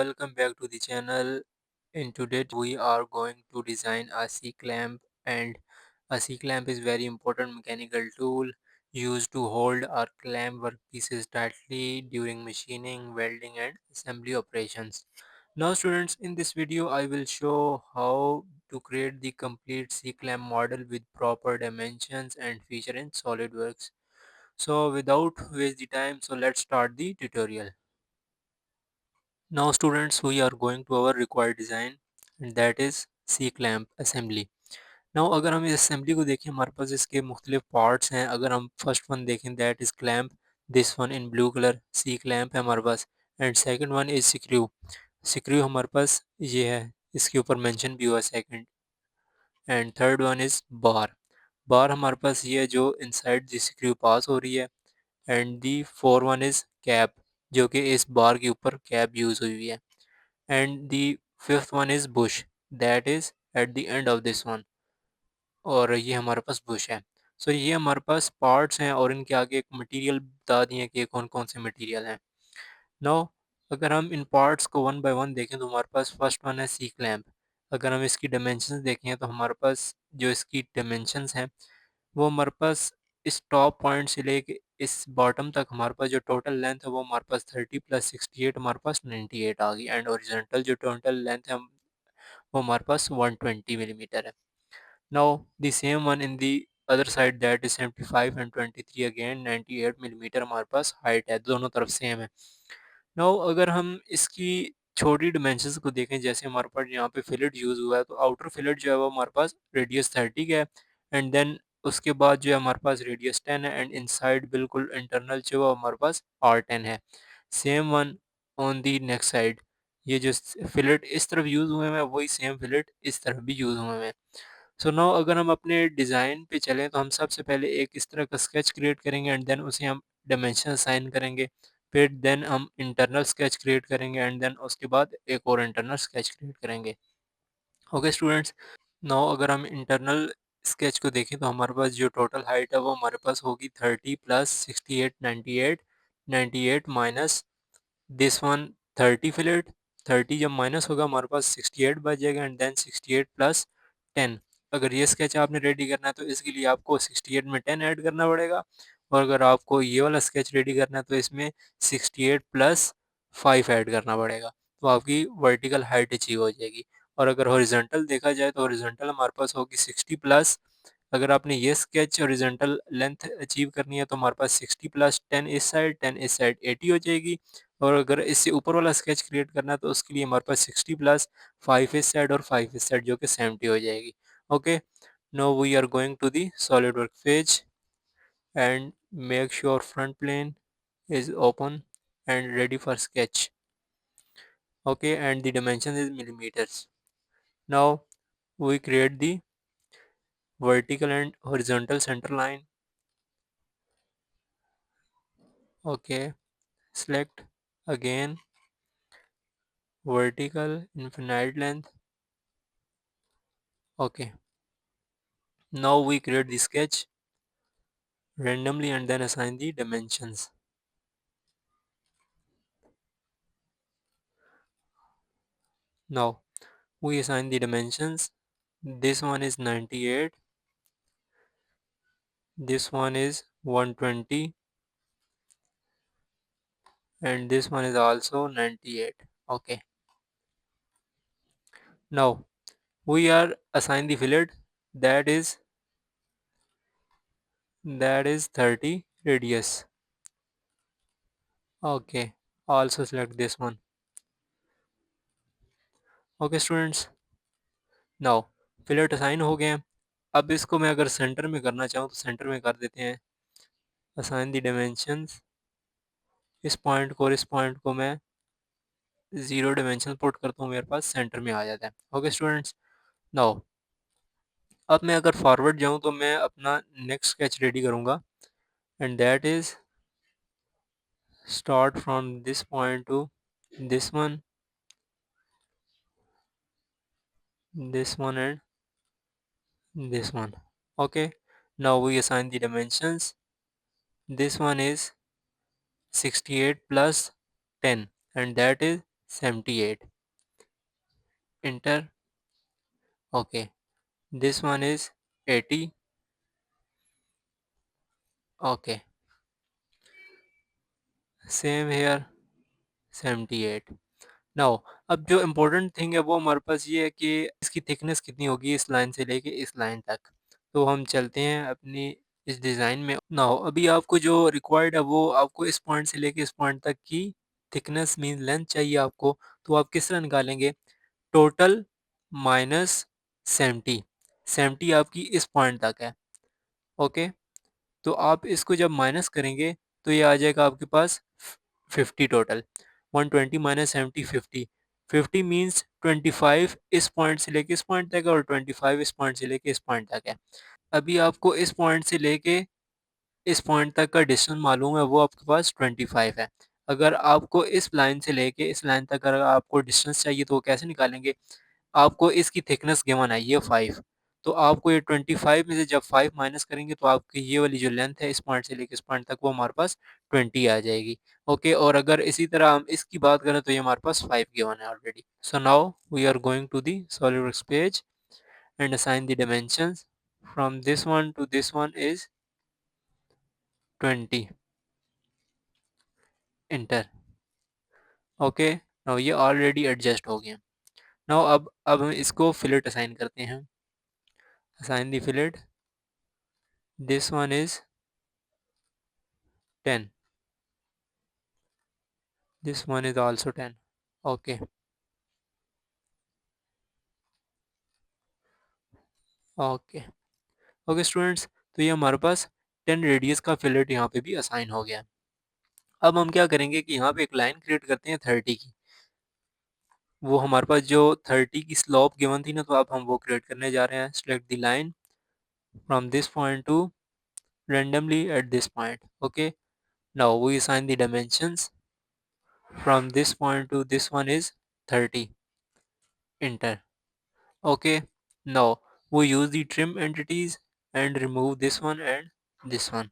welcome back to the channel. In today's we are going to design a C-clamp, and a C-clamp is very important mechanical tool used to hold or clamp workpieces tightly during machining, welding and assembly operations. Now students, in this video I will show how to create the complete C-clamp model with proper dimensions and feature in SolidWorks. So without waste the time, so let's start the tutorial. Now students, we are going to our required design, and that is C clamp assembly. Now अगर हम इस assembly को देखें, हमारे पास इसके मुख्तलिफ parts हैं. अगर हम first one देखें, that is clamp. This one in blue color C clamp है हमारे पास. And second one is screw. Screw हमारे पास ये है, इसके ऊपर mention भी हुआ second. And third one is bar. Bar हमारे पास ये है जो inside the screw pass हो रही है. And the fourth one is cap, जो कि इस बार के ऊपर कैप यूज़ हुई हुई है. And the fifth one is bush, that is at the end of this one. और ये हमारे पास बुश है. सो ये हमारे पास पार्ट्स हैं और इनके आगे एक मटेरियल बता दिए कि कौन कौन से मटेरियल हैं. नाउ अगर हम इन पार्ट्स को वन बाय वन देखें तो हमारे पास फर्स्ट वन है सी क्लैंप. अगर हम इसकी डायमेंशंस देखें तो हमारे पास जो इसकी डायमेंशंस हैं वो हमारे पास इस टॉप पॉइंट से लेके इस बॉटम तक हमारे पास जो टोटल लेंथ है वो हमारे पास 30 प्लस 68 हमारे पास 98 आ गई. एंड ओरिजेंटल जो टोटल लेंथ है वो हमारे पास 120 मिलीमीटर है. Now the same one in the other side, that is 75 and 23 again 98 millimetre हमारे पास हाइट है, दोनों तरफ सेम है. Now अगर हम इसकी छोटी डिमेंशंस को देखें, जैसे हमारे पास यहाँ पे फिलेट यूज़ हुआ है तो आउटर फिलेट जो है वो हमारे पास रेडियस 30 का है. एंड देन उसके बाद जो है हमारे पास रेडियस 10 है. एंड इनसाइड बिल्कुल इंटरनल जो है वो हमारे पास R10 है. Same one on the next side, ये जो फिलेट इस तरफ यूज़ हुए हैं वही सेम फिलेट इस तरफ भी यूज़ हुए हैं. सो नाउ अगर हम अपने डिज़ाइन पे चलें तो हम सबसे पहले एक इस तरह का स्केच क्रिएट करेंगे एंड देन उसे हम डायमेंशन असाइन करेंगे. फिर देन हम इंटरनल स्केच क्रिएट करेंगे एंड देन उसके बाद एक और इंटरनल स्केच क्रिएट करेंगे. ओके स्टूडेंट्स, नाउ अगर हम इंटरनल स्केच को देखें तो हमारे पास जो टोटल हाइट है वो हमारे पास होगी 30 plus 68 98 98 minus this one 30 fillet. 30 जब माइनस होगा हमारे पास 68 बच जाएगा एंड देन 68 प्लस 10. अगर ये स्केच आपने रेडी करना है तो इसके लिए आपको 68 में 10 ऐड करना पड़ेगा. और अगर आपको ये वाला स्केच रेडी करना है तो इसमें 68 प्लस 5 ऐड करना पड़ेगा. तो आपकी वर्टिकल हाइट अचीव हो जाएगी. और अगर हॉरिजॉन्टल देखा जाए तो हॉरिजॉन्टल हमारे पास होगी 60 प्लस. अगर आपने ये स्केच हॉरिजॉन्टल लेंथ अचीव करनी है तो हमारे पास 60 प्लस 10 इस साइड 10 इस साइड 80 हो जाएगी. और अगर इससे ऊपर वाला स्केच क्रिएट करना है तो उसके लिए हमारे पास 60 प्लस 5 इस साइड और 5 इस साइड जो कि 70 हो जाएगी. Okay, now we are going to the solid work page and make sure front plane is open and ready for sketch. Okay, and the dimension is millimeters. Now we create the vertical and horizontal center line. Okay, select again vertical infinite length. Okay, now we create the sketch randomly and then assign the dimensions. Now we assign the dimensions. This one is 98, this one is 120, and this one is also 98. Okay, now we are assign the fillet, that is 30 radius. Okay, also select this one. Okay students, now fillet assign हो गए हैं. अब इसको मैं अगर centre में करना चाहूँ तो सेंटर में कर देते हैं. Assign the dimensions. इस पॉइंट को और इस पॉइंट को मैं ज़ीरो डायमेंशन पुट करता हूँ, मेरे पास सेंटर में आ जाता है. ओके स्टूडेंट्स, नाउ अब मैं अगर फॉरवर्ड जाऊँ तो मैं अपना नेक्स्ट स्केच रेडी करूँगा and that is start from this point to this one, this one and this one. Okay, now we assign the dimensions. This one is 68 plus 10 and that is 78. Enter. Okay. This one is 80. Okay. Same here. 78. Now अब जो important thing है वो हमारे पास ये है कि इसकी thickness कितनी होगी इस लाइन से लेके इस लाइन तक। तो हम चलते हैं अपनी इस डिज़ाइन में। नाउ अभी आपको जो रिक्वायर्ड है वो आपको इस पॉइंट से लेके इस पॉइंट तक की थिकनेस मीन लेंथ चाहिए आपको। तो आप किस तरह निकालेंगे? Total minus 70। 70 आपकी इस पॉइंट तक है। ओके, तो आप इसको जब माइनस करेंगे तो ये आ जाएगा आपके पास 50 टोटल। 120 माइनस 70 50। 50 मीन्स 25 इस पॉइंट से लेके इस पॉइंट तक है और 25 इस पॉइंट से लेके इस पॉइंट तक है। अभी आपको इस पॉइंट से लेके इस पॉइंट तक का डिस्टेंस मालूम है, वो आपके पास 25 है। अगर आपको इस लाइन से लेके इस लाइन तक अगर आपको डिस्टेंस चाहिए तो वो कैसे निकालेंगे? आपको इसकी थिकनेस गिवन है ये 5, तो आपको ये 25 में से जब 5 माइनस करेंगे तो आपकी ये वाली जो लेंथ है इस पॉइंट से लेके इस पॉइंट तक वो हमारे पास 20 आ जाएगी। ओके, और अगर इसी तरह हम इसकी बात करें तो ये हमारे पास 5 गिवन है already. So now we are going to the SolidWorks page and assign the dimensions. From this one to this one is 20. Enter. Okay, now ये ऑलरेडी एडजस्ट हो गया। नाउ अब हम इसको फिलेट असाइन करते हैं। Assign the fillet. This one is 10. This one is also 10. Okay. Okay. Okay students, तो ये हमारे पास 10 रेडियस का फिलेट यहाँ पे भी असाइन हो गया। अब हम क्या करेंगे कि यहाँ पे एक लाइन क्रिएट करते हैं 30 की। वो हमारे पास जो 30 की स्लोप गिवन थी ना, तो अब हम वो क्रिएट करने जा रहे हैं। Select the line from this point two randomly at this point. Okay, now we assign the dimensions. From this point to this one is 30. Enter. Okay, now we use the trim entities and remove this one and this one.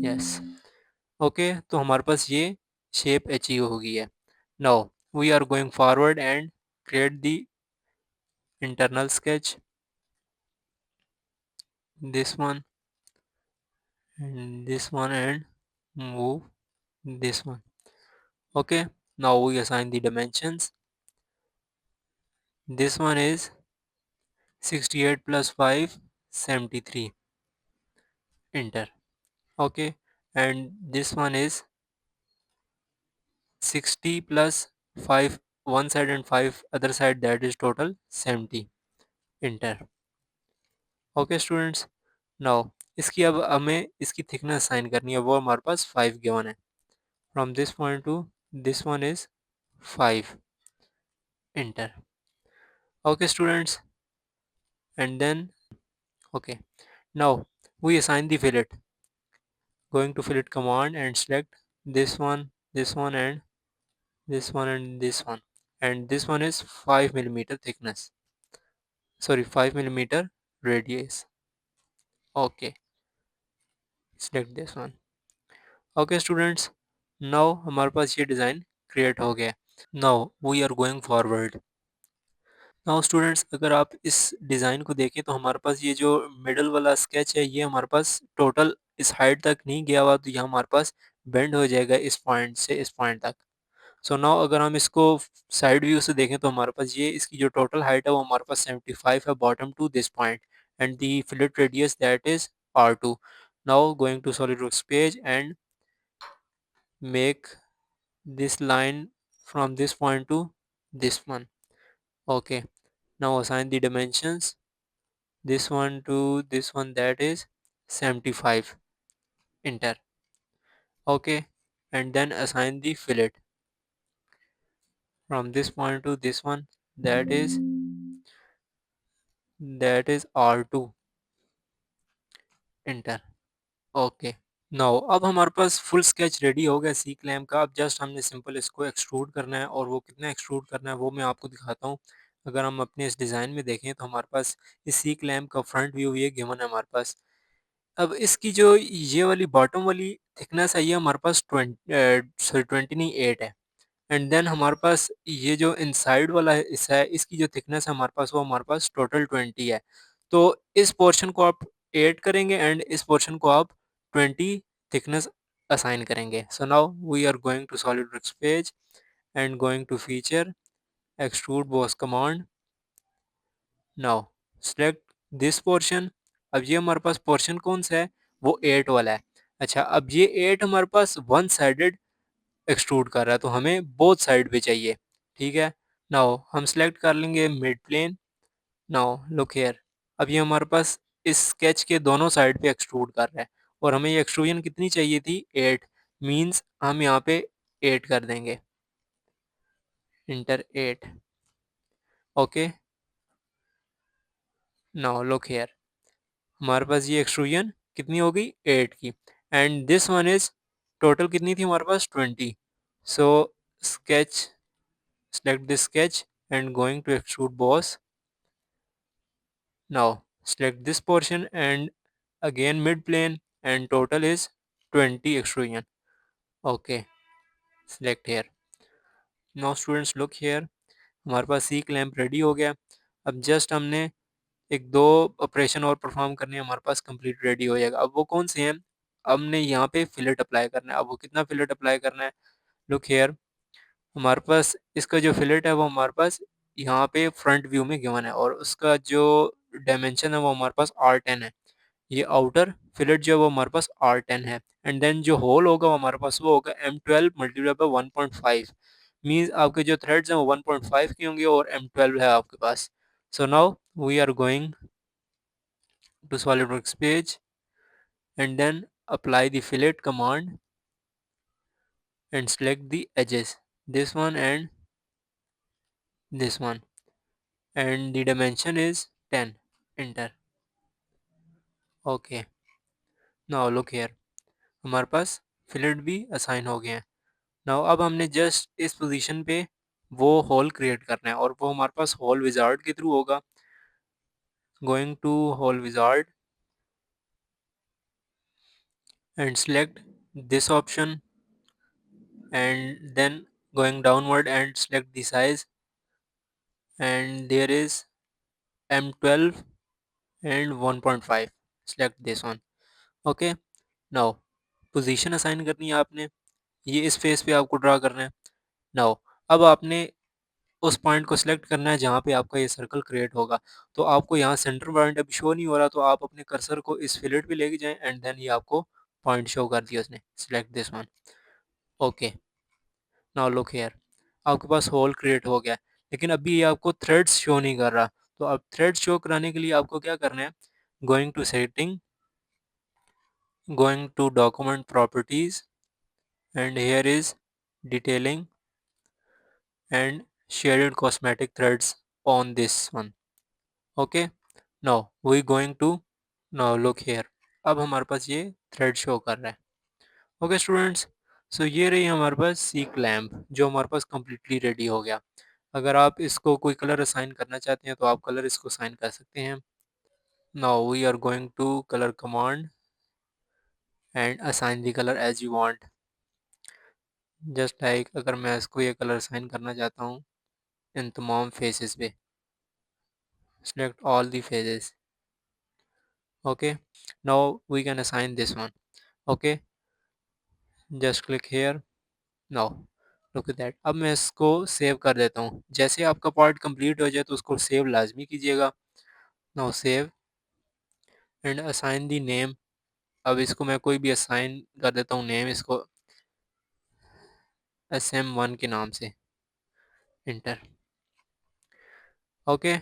Yes. Okay, तो हमारे पास ये shape achieve हो गई है। Now we are going forward and create the internal sketch. This one and this one and move this one. Okay, now we assign the dimensions. This one is 68 plus 5 73. Enter. Okay, and this one is 60 plus 5 one side and 5 other side, that is total 70. Enter. Okay students, now इसकी अब हमें इसकी thickness sign करनी है, वो हमारे पास 5 given है। From this point two this one is 5. Enter. Okay students, and then okay, now we assign the fillet. Going to fillet command and select this one and this one and this one, and this one is 5 millimeter thickness, sorry 5 millimeter radius. Okay, select this one. Okay students, now हमारे पास ये design create हो गया। Now we are going forward. Now students, अगर आप इस design को देखें तो हमारे पास ये जो मिडल वाला स्केच है ये हमारे पास टोटल इस हाइट तक नहीं गया हुआ, तो ये हमारे पास बेंड हो जाएगा इस पॉइंट से इस पॉइंट तक। सो नाउ अगर हम इसको साइड व्यू से देखें तो हमारे पास ये इसकी जो टोटल हाइट है वो हमारे पास 75 है bottom to this point, and the fillet radius that is R2. Now going to SolidWorks page and make this line from this point to this one. Okay, now assign the dimensions. This one to this one, that is 75. Enter. Okay, and then assign the fillet from this point to this one, that is R2. Enter. Okay. Now अब हमारे पास full sketch ready हो गया सी clamp का। अब just हमने simple इसको extrude करना है, और वो कितना एक्सट्रूड करना है वो मैं आपको दिखाता हूँ। अगर हम अपने इस डिज़ाइन में देखें तो हमारे पास इस सी क्लैम्प का फ्रंट व्यू ये गिवन है हमारे पास। अब इसकी जो ये वाली बॉटम वाली थिकनेस है ये हमारे पास 20 सॉरी 20 नहीं 8 है। एंड देन हमारे पास ये जो इनसाइड वाला हिस्सा है, इसकी जो थिकनेस है हमारे पास, वो हमारे पास टोटल 20 है। तो इस पोर्शन को आप 8 करेंगे एंड इस पोर्शन को आप 20 थिकनेस असाइन करेंगे। So now we are going to SolidWorks page and going to feature, extrude boss command. Now select this portion. अब ये हमारे पास पोर्शन कौन सा है, वो 8 वाला है। अच्छा, अब ये 8 हमारे पास वन साइडेड एक्सट्रूड कर रहा है, तो हमें बोथ साइड पे चाहिए। ठीक है, नाउ हम सेलेक्ट कर लेंगे mid plane. Now look here, अब ये हमारे पास इस स्केच के दोनों साइड पे एक्सट्रूड कर रहा है, और हमें ये एक्सट्रूजन कितनी चाहिए थी, 8। मींस हम यहाँ पे 8 कर देंगे, inter 8। Okay, now look here, हमारे पास ये एक्सट्रूजन कितनी हो गई, 8 की। And this one is total कितनी थी हमारे पास, 20। सो sketch, select this sketch and going to extrude boss. Now select this portion and again mid plane, and total is 20 extrusion. Okay, select here. Now students look here, हमारे पास सी clamp ready हो गया। अब just हमने एक दो operation और perform करने हैं, हमारे पास कंप्लीट रेडी हो जाएगा। अब वो कौन से हैं, हमने यहाँ पे फिलेट अप्लाई करना है। अब वो कितना फिलेट अप्लाई करना है, लुक हेयर, हमारे पास इसका जो फिलेट है वो हमारे पास यहाँ पे फ्रंट व्यू में गिवन है, और उसका जो डायमेंशन है वो हमारे पास R10 है। ये आउटर फिलेट जो है वो हमारे पास R10 है। एंड देन जो होल होगा वो हमारे पास वो होगा M12 मल्टीप्लाई बाय 1.5। मीन्स आपके जो थ्रेड्स हैं वो 1.5 के होंगे और M12 है आपके पास। So now we are going to SolidWorks page and then apply the fillet command and select the edges, this one and this one, and the dimension is 10, enter। Okay, now look here, हमारे पास fillet भी assign हो गए हैं। Now अब हमने just इस position पे वो होल क्रिएट करना है, और वो हमारे पास होल विजार्ड के थ्रू होगा। Going to hole wizard and select this option, and then going downward and select the size, and there is M12 and 1.5, select this one। Okay, now position assign करनी है आपने, ये इस face पे आपको draw करना है। नाउ अब आपने उस पॉइंट को सिलेक्ट करना है जहाँ पे आपका ये सर्कल क्रिएट होगा। तो आपको यहाँ सेंटर पॉइंट अभी शो नहीं हो रहा, तो आप अपने कर्सर को इस फिलेट पे लेके जाएं एंड देन ये आपको पॉइंट शो कर दिया उसने, select this one. Okay, now look here, आपके पास होल क्रिएट हो गया, लेकिन अभी ये आपको थ्रेड्स शो नहीं कर रहा। तो अब थ्रेड्स शो कराने के लिए आपको क्या करना है, going to setting, going to document properties, and here is detailing and shaded cosmetic threads on this one। okay, now we going to, now look here, अब हमारे पास ये थ्रेड शो कर रहा है। ओके स्टूडेंट्स, सो ये रही हमारे पास सी क्लैम्प जो हमारे पास कम्प्लीटली रेडी हो गया। अगर आप इसको कोई कलर असाइन करना चाहते हैं तो आप कलर इसको असाइन कर सकते हैं। Now we are going to colour command and assign the colour as you want. Just like अगर मैं इसको ये कलर असाइन करना चाहता हूँ इन तमाम फेसेस पे, select all the phases। okay, now we can assign this one। okay, just click here। now look at that, अब मैं इसको सेव कर देता हूँ। जैसे आपका पार्ट कंप्लीट हो जाए तो उसको सेव लाजमी कीजिएगा। now save and assign the name। अब इसको मैं कोई भी असाइन कर देता हूँ नेम, इसको SM1 के नाम से, inter. Okay,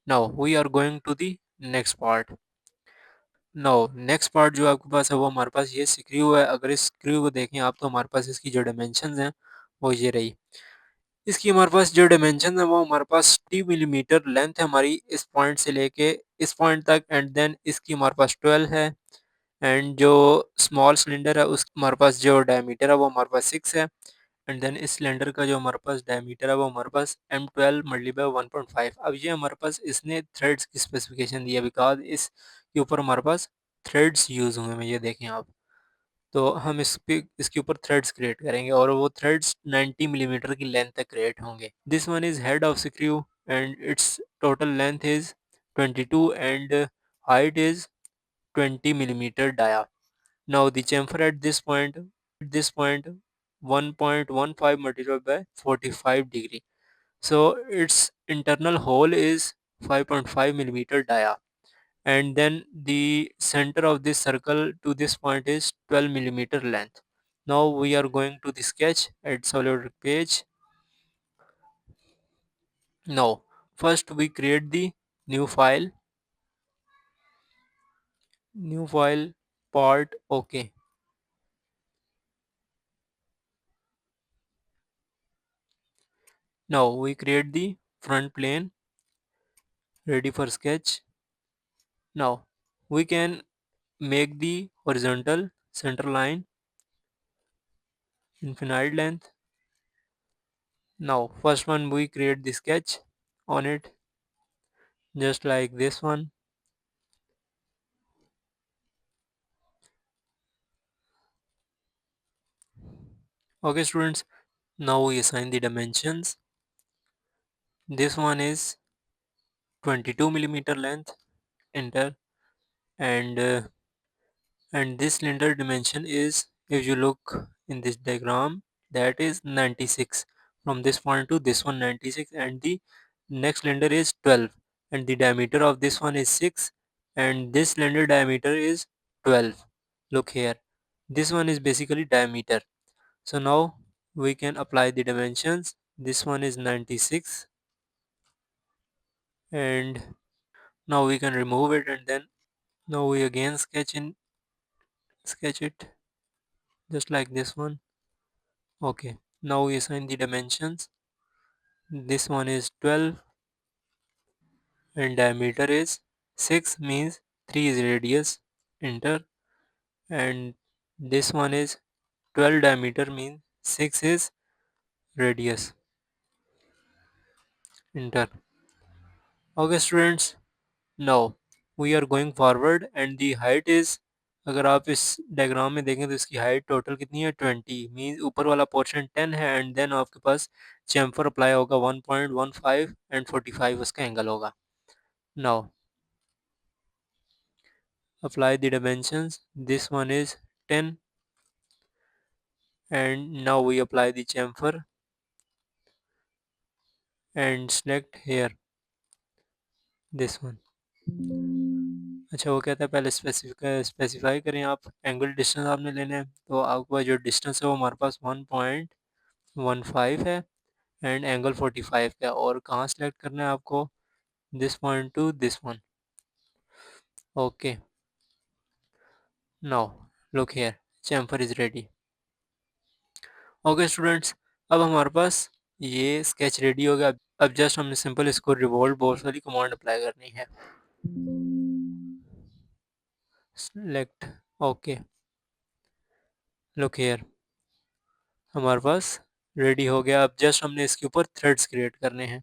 now we are going to the next part। Now next part जो आपके पास है वो हमारे पास ये स्क्रू है। अगर इस स्क्रू को देखें आप तो हमारे पास इसकी जो डायमेंशंस हैं वो ये रही। इसकी हमारे पास जो डायमेंशन है वो हमारे पास 30 मिलीमीटर लेंथ है हमारी, इस पॉइंट से लेके इस पॉइंट तक। एंड देन इसकी हमारे पास 12 है। एंड जो स्मॉल सिलेंडर है उस हमारे पास जो डायमीटर है वो हमारे पास 6 है। एंड देन इस सिलेंडर का जो हमारे पास डायमीटर है वो हमारे पास M12 मल्टीप्लाई 1.5। अब ये हमारे पास इसने थ्रेड्स की स्पेसिफिकेशन दी है, बिकॉज इसके ऊपर हमारे पास थ्रेड्स यूज़ हुए हैं, ये देखें आप। तो हम इसके ऊपर थ्रेड्स क्रिएट करेंगे और वो थ्रेड्स 90 मिलीमीटर की लेंथ तक क्रिएट होंगे. This one is head of screw and it's total length is 22 and height is 20 millimeter dia. Now the chamfer at this point 1.15 multiplied by 45 degree. So its internal hole is 5.5 millimeter dia, and then the center of this circle to this point is 12 millimeter length. Now we are going to the sketch at SolidWorks page. Now first we create the new file, new file part. Okay. Now we create the front plane ready for sketch. Now we can make the horizontal center line infinite length. Now first one we create the sketch on it just like this one. Okay students, now we assign the dimensions. This one is 22 millimeter length, enter, and this cylinder dimension is, if you look in this diagram, that is 96. From this point to this one 96, and the next cylinder is 12, and the diameter of this one is 6, and this cylinder diameter is 12. Look here, this one is basically diameter. So now we can apply the dimensions. This one is 96, and now we can remove it, and then now we again sketch it just like this one. Okay, now we assign the dimensions. This one is 12 and diameter is 6, means 3 is radius, enter, and this one is 12 diameter, means 6 is radius, enter. Okay students, now we are going forward and the height is, अगर आप इस diagram में देखें तो इसकी height total कितनी है 20, means ऊपर वाला पोर्शन 10 है, एंड देन आपके पास चैम्फर अप्लाई होगा 1.15 एंड 45 उसका एंगल होगा. Now apply the dimensions. This one is 10, and now we apply the chamfer and select here this one. अच्छा, वो कहता है पहले स्पेसिफाई करें आप एंगल डिस्टेंस आपने लेना है, तो आपके पास जो डिस्टेंस है वो हमारे पास 1.15 है एंड एंगल 45 का है, और कहाँ सेलेक्ट करना है आपको, this point two this one. Okay, now look here, chamfer is ready. Okay students, अब हमारे पास ये स्केच रेडी हो गया. अब जस्ट हमने सिंपल इसको रिवॉल्व बॉक्स वाली कमांड अप्लाई करनी है. सेलेक्ट, ओके, लुक हियर, हमारे पास रेडी हो गया. अब जस्ट हमने इसके ऊपर थ्रेड्स क्रिएट करने हैं.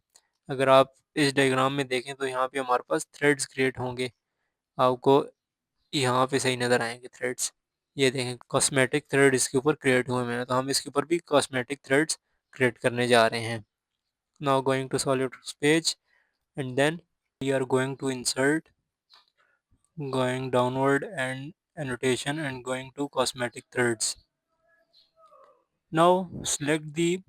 अगर आप इस डायग्राम में देखें तो यहाँ पे हमारे पास थ्रेड्स क्रिएट होंगे, आपको यहाँ पे सही नज़र आएंगे थ्रेड्स. ये देखें, कॉस्मेटिक थ्रेड इसके ऊपर क्रिएट हुए हैं, तो हम इसके ऊपर भी कॉस्मेटिक थ्रेड्स क्रिएट करने जा रहे हैं. Now going to SolidWorks page, and then we are going to insert, going downward and annotation, and going to cosmetic threads. Now select the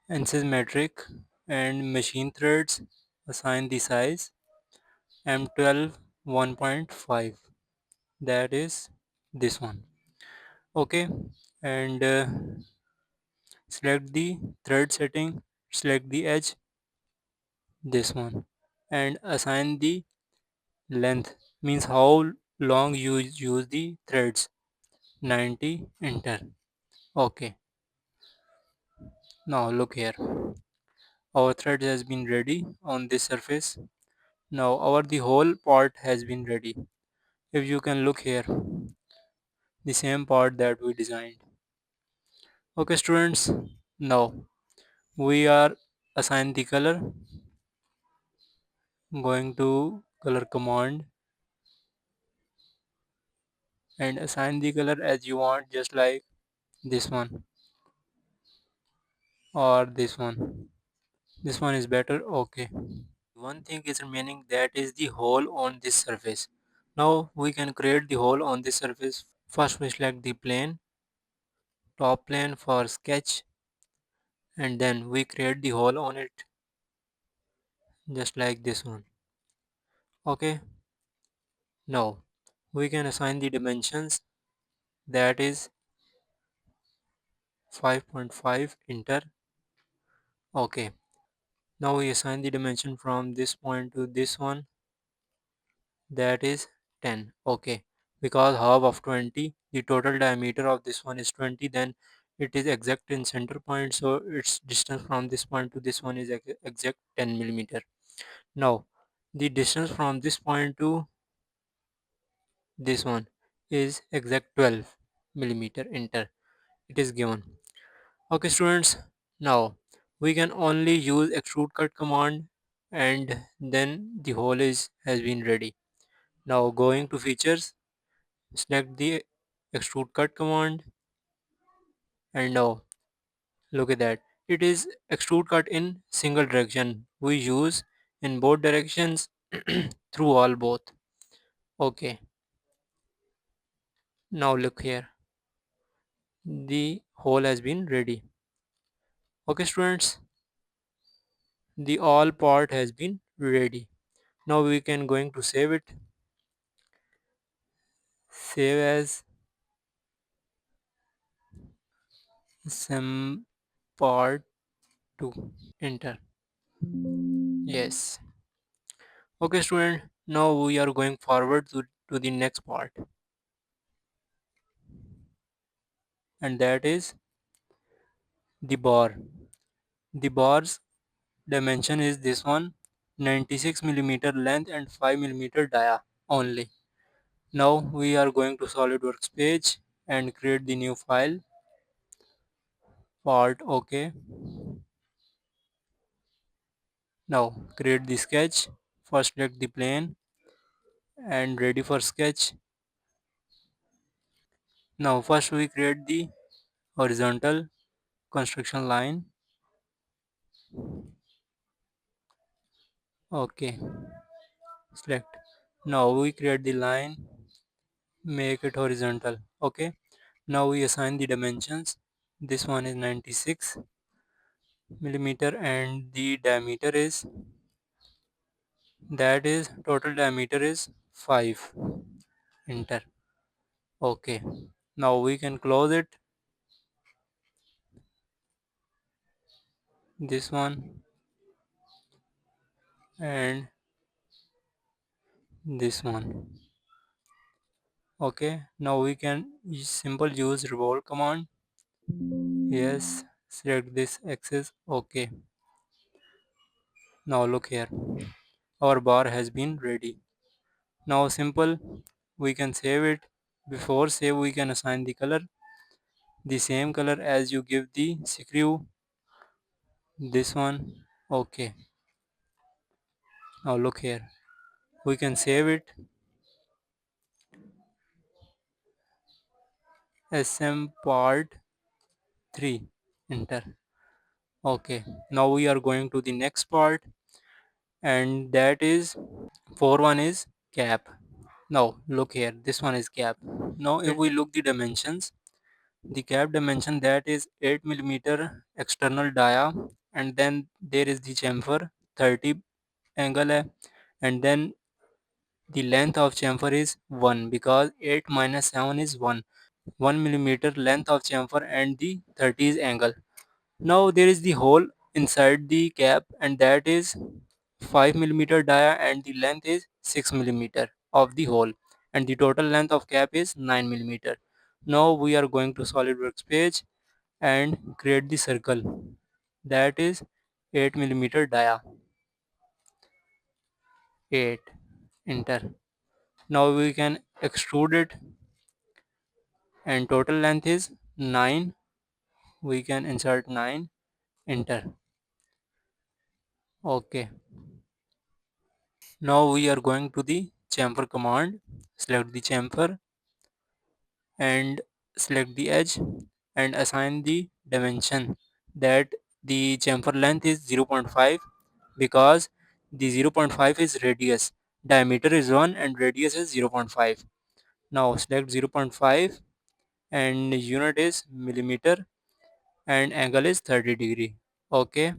ANSYS metric and machine threads, assign the size M12 1.5, that is this one. Okay, and select the thread setting, select the edge, this one, and assign the length, means how long you use the threads, 90, enter. Okay, now look here, our thread has been ready on this surface. Now our the whole part has been ready. If you can look here, the same part that we designed. Okay students, now we are assign the color, going to color command, and assign the color as you want, just like this one or this one. This one is better. Okay. One thing is remaining, that is the hole on this surface. Now we can create the hole on this surface. First we select the plane, top plane for sketch, and then we create the hole on it just like this one. Okay. Now we can assign the dimensions, that is 5.5, enter. Okay. Now we assign the dimension from this point to this one, that is 10. Okay, because half of 20, the total diameter of this one is 20, then it is exact in center point, so its distance from this point to this one is exact 10 millimeter. Now the distance from this point to this one is exact 12 millimeter, enter. It is given. Okay students, now we can only use extrude cut command, and then the hole is has been ready. Now going to features, select the extrude cut command, and now look at that. It is extrude cut in single direction. We use in both directions through all both. Okay, now look here. The hole has been ready. Okay students, the all part has been ready. Now we can going to save it. Save as some part 2. Enter. Yes. Okay student, now we are going forward to the next part, and that is the bar. The bar's dimension is this one, 96 millimeter length and 5 millimeter dia only. Now we are going to SolidWorks page and create the new file, part. Okay. Now create the sketch. First select the plane and ready for sketch. Now first we create the horizontal construction line. Okay, select. Now we create the line, make it horizontal. Okay, now we assign the dimensions. This one is 96 millimeter and the diameter is, that is total diameter is 5. Enter. Okay, now we can close it, this one and this one. Okay, now we can simple use revolve command. Yes, select this axis. Okay, now look here, our bar has been ready. Now simple, we can save it. Before save we can assign the color, the same color as you give the screw, this one. Okay, now look here, we can save it, SM part 3, enter. Okay, now we are going to the next part, and that is 4 1 is cap. Now look here, this one is cap. Now if we look the dimensions, the cap dimension, that is 8 millimeter external dia, and then there is the chamfer 30 angle है, and then the length of chamfer is 1 because 8 minus 7 is 1. 1 millimeter length of chamfer and the 30 is angle. Now there is the hole inside the cap, and that is 5 millimeter dia and the length is 6 millimeter of the hole, and the total length of cap is 9 millimeter. Now we are going to SolidWorks page and create the circle, that is 8 millimeter dia. 8, enter. Now we can extrude it, and total length is 9. We can insert 9, enter. Okay, now we are going to the chamfer command. Select the chamfer and select the edge and assign the dimension that the chamfer length is 0.5 because the 0.5 is radius, diameter is 1 and radius is 0.5. Now select 0.5 and unit is millimeter and angle is 30 degree. Okay,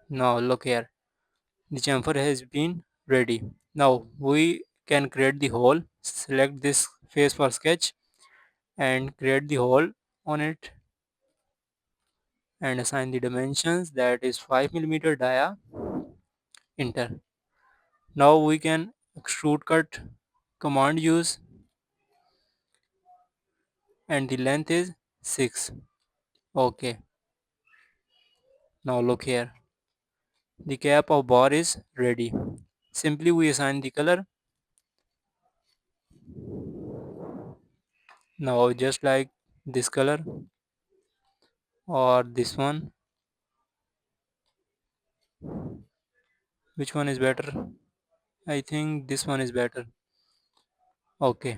now look here, the chamfer has been ready. Now we can create the hole. Select this face for sketch and create the hole on it and assign the dimensions that is 5 millimeter dia. Enter. Now we can extrude cut command use and the length is 6. Okay, now look here, the cap of bar is ready. Simply we assign the color. Now just like this color or this one, which one is better? I think this one is better. Okay,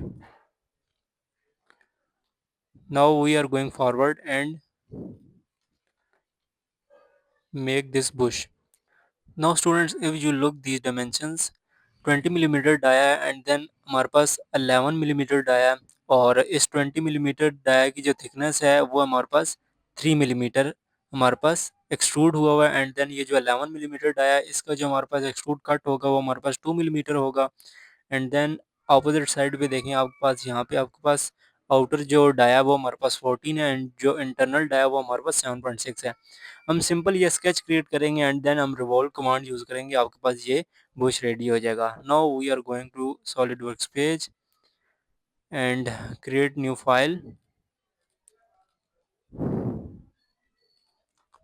now we are going forward and make this bush. Now students, if you look these dimensions, 20 millimeter dia and then हमारे पास 11 millimeter dia और इस 20 millimeter dia की जो thickness है वो हमारे पास 3 millimeter हमारे पास extrude हुआ हुआ है एंड देन ये जो 11 millimeter dia है इसका जो हमारे पास एक्सट्रूड कट होगा वो हमारे पास 2 millimeter होगा एंड देन अपोजिट साइड पे देखें आपके पास यहाँ पे आपके पास आउटर जो डाया वो हमारे पास 14 है एंड जो इंटरनल डाया वो हमारे पास 7.6 है। हम सिंपल ये स्केच क्रिएट करेंगे एंड देन हम रिवॉल्व कमांड यूज़ करेंगे, आपके पास ये बुश रेडी हो जाएगा। Now we are going to solid works page and create new file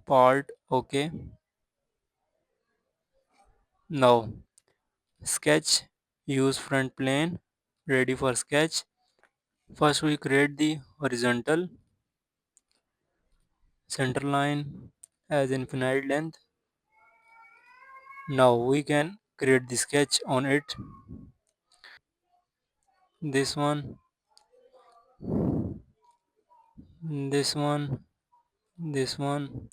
part. Okay, now sketch, use front plane, ready for sketch. First we create the horizontal center line as infinite length. Now we can create the sketch on it. This one, this one, this one,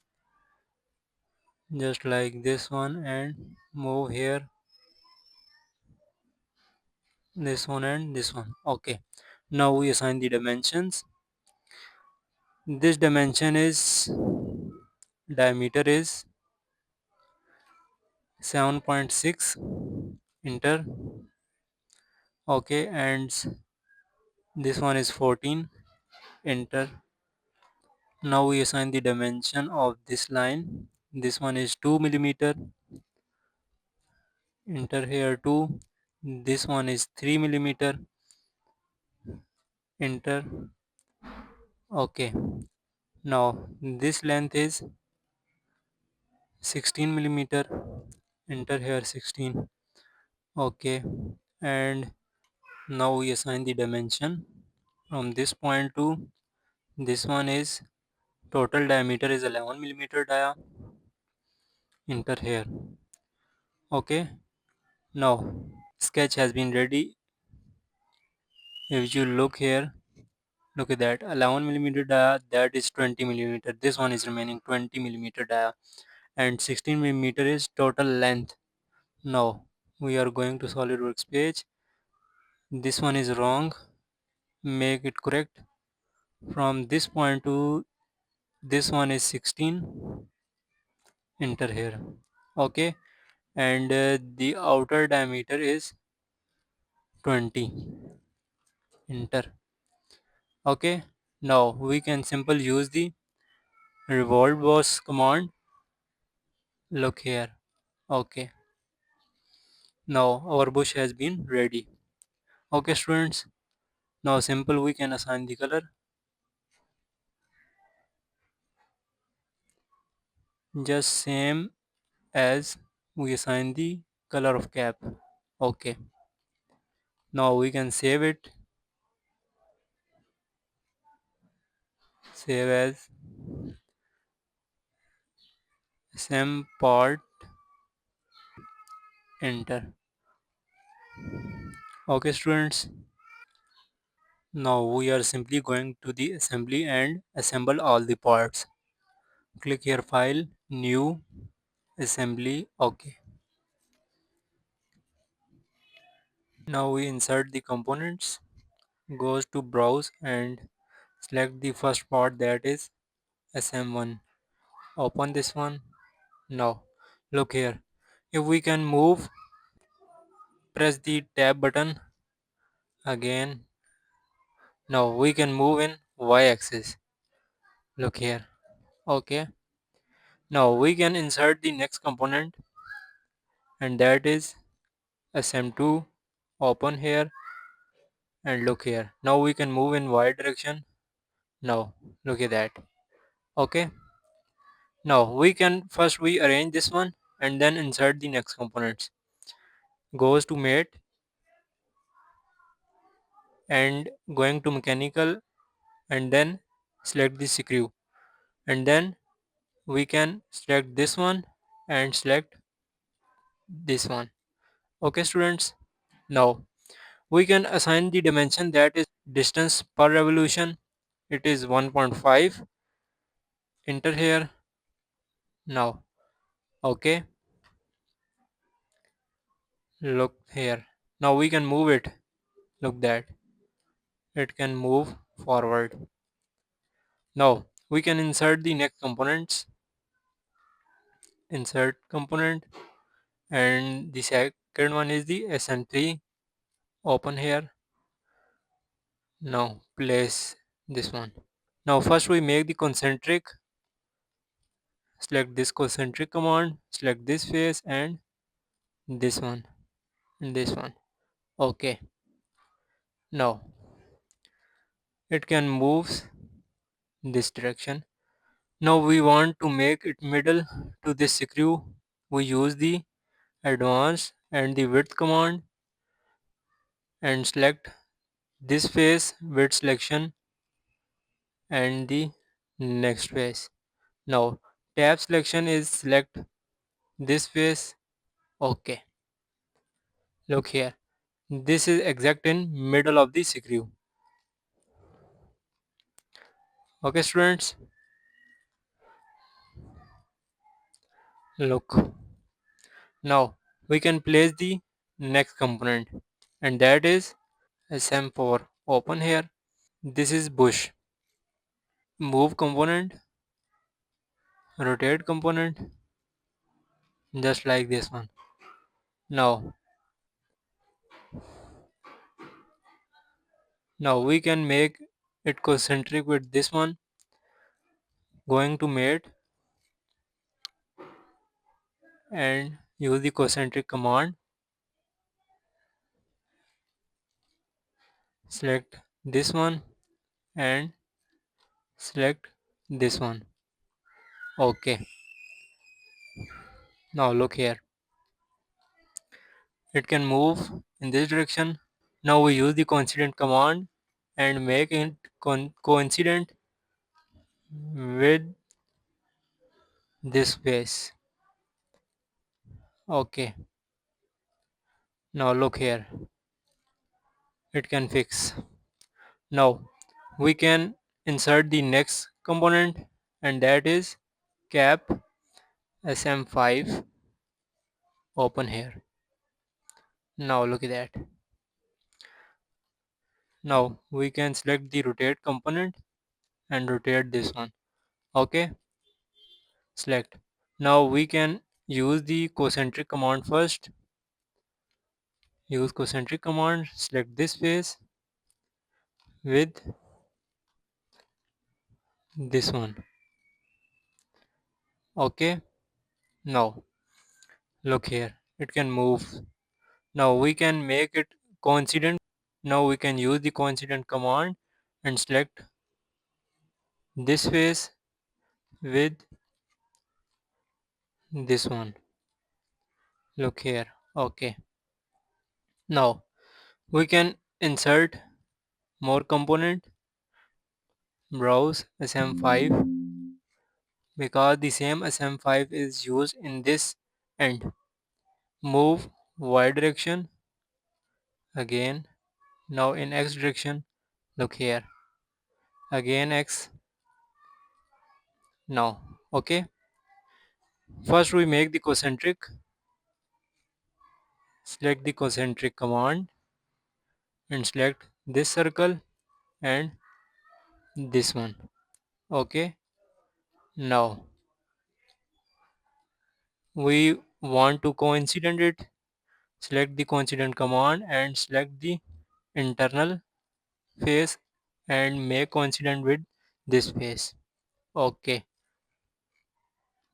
just like this one, and move here, this one and this one. Okay, now we assign the dimensions. This dimension is diameter is 7.6. Enter. Okay, and this one is 14. Enter. Now we assign the dimension of this line. This one is 2 millimeter. Enter here 2. This one is 3 millimeter. Enter. Okay, now this length is 16 millimeter. Enter here 16. Okay, and now we assign the dimension from this point to this one is total diameter is 11 millimeter dia. Enter here. Okay, now sketch has been ready. If you look here, look at that 11 millimeter dia, that is 20 millimeter. This one is remaining 20 millimeter dia and 16 millimeter is total length. Now we are going to SolidWorks page. This one is wrong. Make it correct. From this point to this one is 16. Enter here. Okay, and the outer diameter is 20. Enter. Okay, now we can simple use the revolve boss command. Look here. Okay, now our bush has been ready. Okay students, now simple we can assign the color just same as we assign the color of cap. Okay, now we can save it, save as same part. Enter. Okay students, Now we are simply going to the assembly and assemble all the parts. Click here file, new, assembly, OK. Now we insert the components, goes to browse and select the first part, that is SM1. Open this one. Now look here. If we can move, press the tab button again. Now we can move in Y axis. Look here. OK. Now we can insert the next component, and that is SM2. Open here and look here. Now we can move in Y direction. Now look at that. OK. Now we can first we arrange this one and then insert the next components. Goes to mate and going to mechanical and then select the screw, and then we can select this one and select this one. Okay students, now we can assign the dimension, that is distance per revolution. It is 1.5. Enter here. Now okay, look here. Now we can move it. Look that it can move forward. Now we can insert the next components. Insert component, and the second one is the SM3. Open here. Now place this one. Now first we make the concentric. Select this concentric command, select this face and this one and this one. Okay. Now it can move this direction. Now we want to make it middle to this screw. We use the advance and the width command and select this face, width selection, and the next face. Now tab selection is select this face. Okay. Look here. This is exact in middle of the screw. Okay students, look. Now we can place the next component, and that is SM4. Open here. This is bush. Move component, rotate component, just like this one. Now, now we can make it concentric with this one. Going to mate and use the concentric command. Select this one and select this one. Okay. Now look here. It can move in this direction. Now we use the coincident command and make it coincident with this face. Okay. Now look here. It can fix. Now we can insert the next component, and that is cap SM5. Open here. Now look at that. Now we can select the rotate component and rotate this one. Okay, select. Now we can use the concentric command first. Use concentric command, select this face with this one. Okay, now look here. It can move. Now we can make it coincident. Now we can use the coincident command and select this face with this one. Look here. Okay. Now we can insert more component. Browse SM5, because the same SM5 is used in this end. Move Y direction again. Now in X direction. Look here. Again X. Now. Okay. First we make the concentric. Select the concentric command and select this circle and this one. Okay. Now we want to coincident it. Select the coincident command and select the internal face and make coincident with this face. Okay.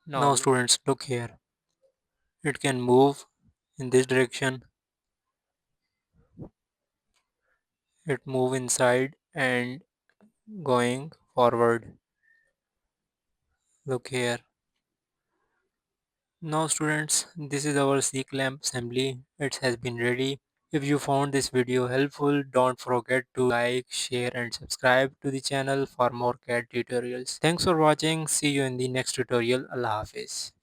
Now students, look here. It can move in this direction. It move inside and going forward. Look here. Now students, this is our C-clamp assembly. It has been ready. If you found this video helpful, don't forget to like, share and subscribe to the channel for more CAD tutorials. Thanks for watching. See you in the next tutorial. Allah Hafiz.